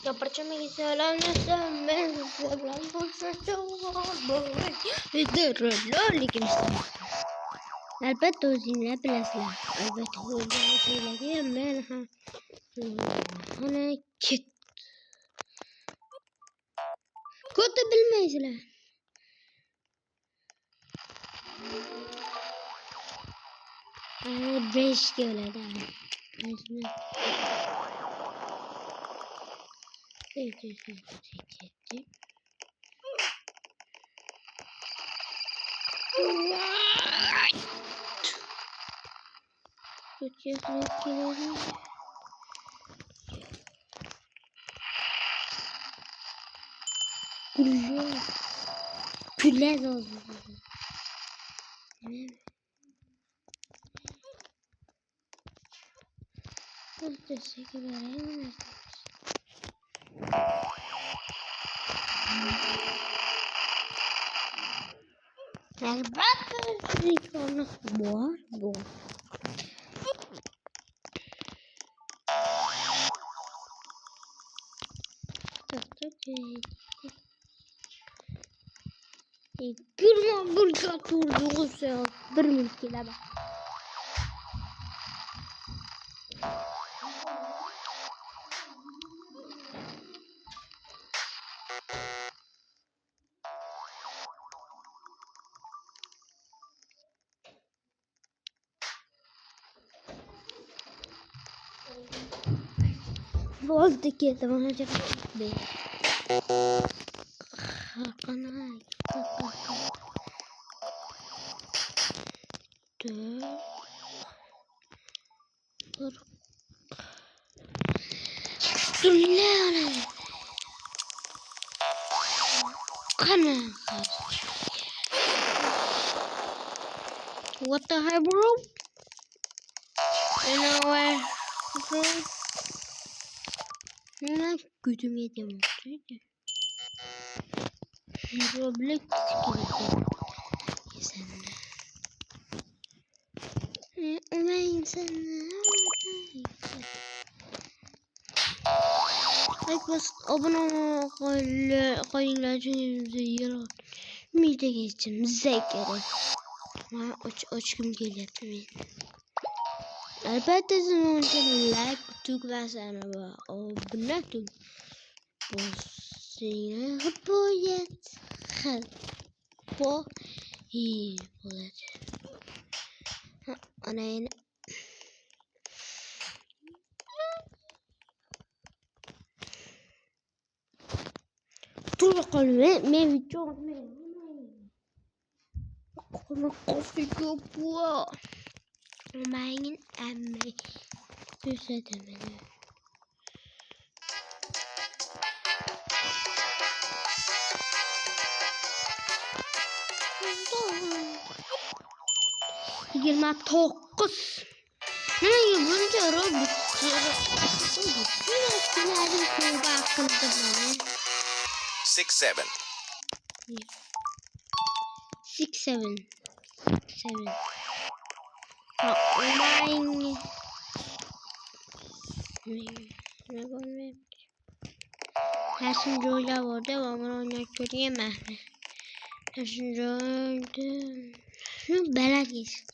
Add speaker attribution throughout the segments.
Speaker 1: Yaparcağım selamlasam ben selam Elbette ozinle bilasizlar. Elbette ozinle söyledim ben hani kit. Kodu bilmeysizler. Beş öyle de. Güller oldu. Teşekkür ederim. Yani bakın bu. Gülme burada durduğunuz ya. Bir mülkile bak. Oldu ki zaman önce be. Hakanay. Dur ne ana? Kana. What the hell, bro? You know where, bro? Ne güdüm yedim. Roblox gibi. Sen ne? Sen ne? Like bas abone olmayı kayınlarınızı yarar. Mide geçeceğim zekere. Aç kim geliyor benim. Elbette sizin için like tuk versene abone tuk. Bu sene hıpıyet. Bu iyi olacak. Ana dur bakalım ben video kofi bu Romain emmi düzledim beni. Yirmi dokuz. Ne yapınca Robux? Nerede kurba hakkında böyle?
Speaker 2: 6-7.
Speaker 1: 6-7. Online. Her şimdi oyla vardı ama oynak göreyemem. Her şimdi oydu. Şu belediyiz.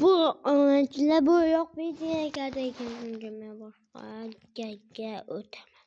Speaker 1: Bu amaçla bu yok bir diye geldi ikinci var. Gel öteme.